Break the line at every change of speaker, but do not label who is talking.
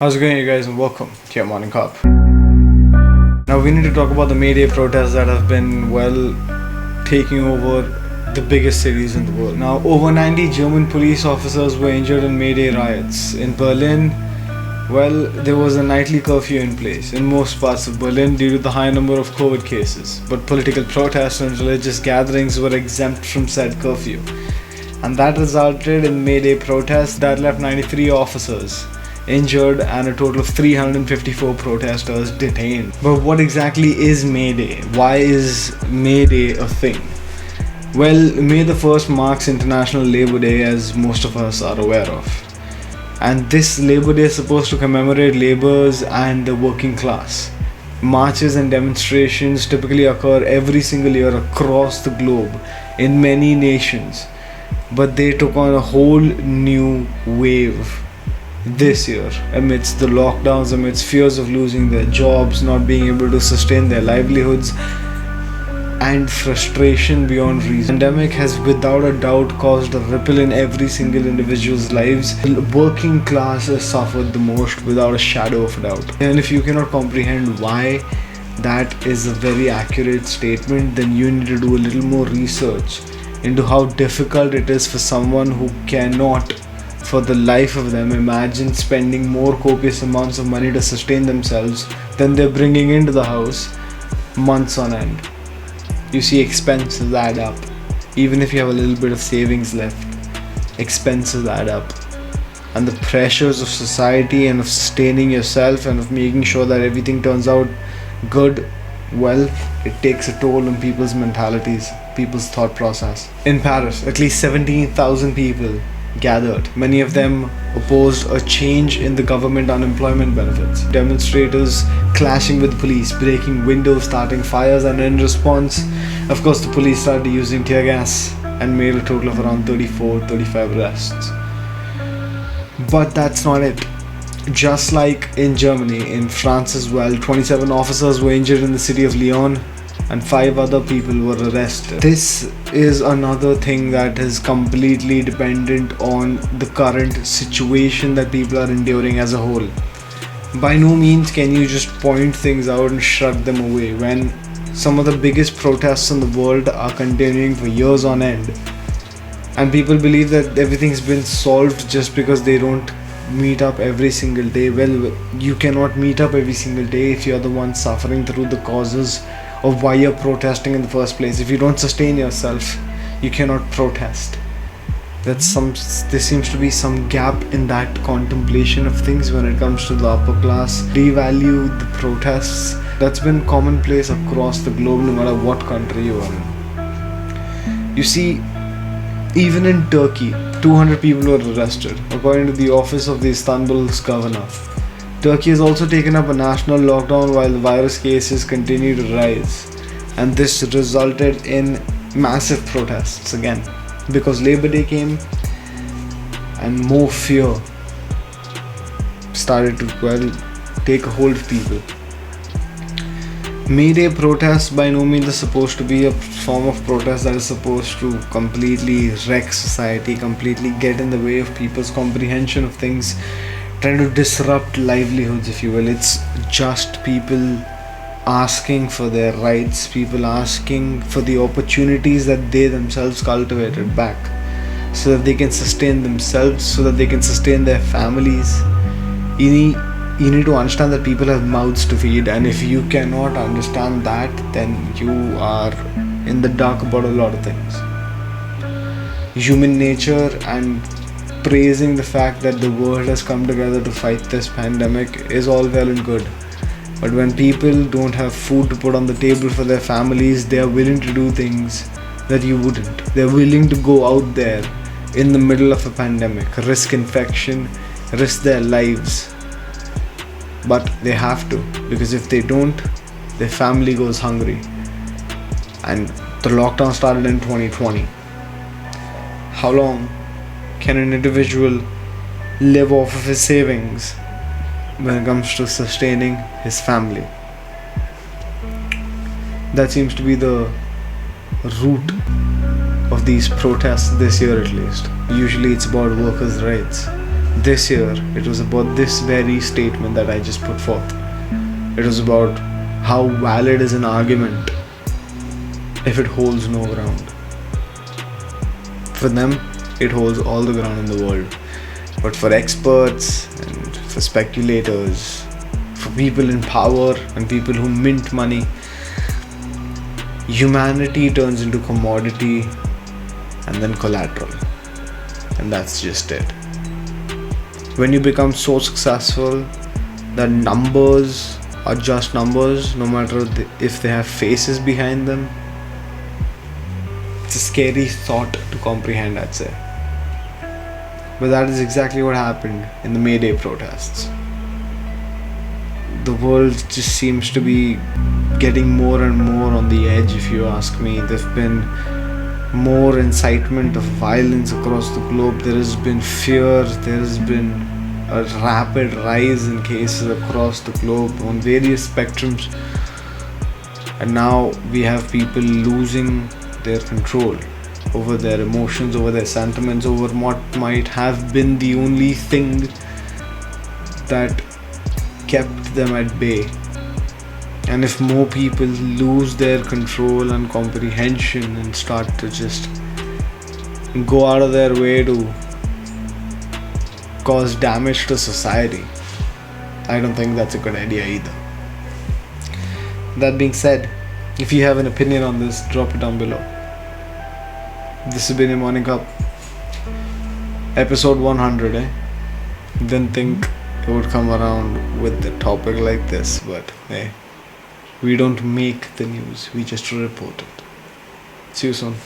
How's it going, you guys, and welcome to your morning cup. Now we need to talk about the Mayday protests that have been, taking over the biggest cities in the world. Now, over 90 German police officers were injured in Mayday riots. In Berlin, there was a nightly curfew in place in most parts of Berlin due to the high number of COVID cases. But political protests and religious gatherings were exempt from said curfew. And that resulted in Mayday protests that left 93 officers injured and a total of 354 protesters detained. But what exactly is Mayday? Why is Mayday a thing? Well, May the 1st marks International Labour Day, as most of us are aware of. And this Labour Day is supposed to commemorate labourers and the working class. Marches and demonstrations typically occur every single year across the globe in many nations. But they took on a whole new wave this year amidst the lockdowns, amidst fears of losing their jobs, not being able to sustain their livelihoods, and frustration beyond reason. The pandemic has without a doubt caused a ripple in every single individual's lives. The working class has suffered the most without a shadow of a doubt. And if you cannot comprehend why that is a very accurate statement, then you need to do a little more research into how difficult it is for someone who cannot for the life of them imagine spending more copious amounts of money to sustain themselves than they're bringing into the house months on end. You see, expenses add up. Even if you have a little bit of savings left, expenses add up. And the pressures of society and of sustaining yourself and of making sure that everything turns out good, it takes a toll on people's mentalities, people's thought process. In Paris, at least 17,000 people gathered. Many of them opposed a change in the government unemployment benefits. Demonstrators clashing with police, breaking windows, starting fires, and in response, of course, the police started using tear gas and made a total of around 35 arrests. But that's not it. Just like in Germany, in France as well, 27 officers were injured in the city of Lyon and 5 other people were arrested. This is another thing that is completely dependent on the current situation that people are enduring as a whole. By no means can you just point things out and shrug them away when some of the biggest protests in the world are continuing for years on end, and people believe that everything's been solved just because they don't meet up every single day. Well, you cannot meet up every single day if you're the one suffering through the causes of why you're protesting in the first place. If you don't sustain yourself, you cannot protest. There seems to be some gap in that contemplation of things when it comes to the upper class. Devalue the protests. That's been commonplace across the globe, no matter what country you are in. You see, even in Turkey, 200 people were arrested, according to the office of the Istanbul's governor. Turkey has also taken up a national lockdown while the virus cases continue to rise, and this resulted in massive protests again because Labour Day came and more fear started to take a hold of people. Mayday protests by no means are supposed to be a form of protest that is supposed to completely wreck society, completely get in the way of people's comprehension of things, trying to disrupt livelihoods, if you will. It's just people asking for their rights, people asking for the opportunities that they themselves cultivated back so that they can sustain themselves, so that they can sustain their families. You need to understand that people have mouths to feed, and if you cannot understand that, then you are in the dark about a lot of things. Human nature and praising the fact that the world has come together to fight this pandemic is all well and good. But when people don't have food to put on the table for their families, they are willing to do things that you wouldn't. They're willing to go out there in the middle of a pandemic, risk infection, risk their lives. But they have to, because if they don't, their family goes hungry. And the lockdown started in 2020. How long can an individual live off of his savings when it comes to sustaining his family? That seems to be the root of these protests this year, at least. Usually it's about workers' rights. This year, it was about this very statement that I just put forth. It was about how valid is an argument if it holds no ground. For them, it holds all the ground in the world. But for experts and for speculators, for people in power and people who mint money, humanity turns into commodity and then collateral. And that's just it. When you become so successful that numbers are just numbers, no matter if they have faces behind them, it's a scary thought to comprehend, I'd say. But that is exactly what happened in the Mayday protests. The world just seems to be getting more and more on the edge, if you ask me. There's been more incitement of violence across the globe. There has been fear. There has been a rapid rise in cases across the globe on various spectrums. And now we have people losing their control over their emotions, over their sentiments, over what might have been the only thing that kept them at bay. And if more people lose their control and comprehension and start to just go out of their way to cause damage to society, I don't think that's a good idea either. That being said, if you have an opinion on this, drop it down below. This has been your Morning Cup, episode 100. Didn't think it would come around with a topic like this, but hey, we don't make the news, we just report it. See you soon.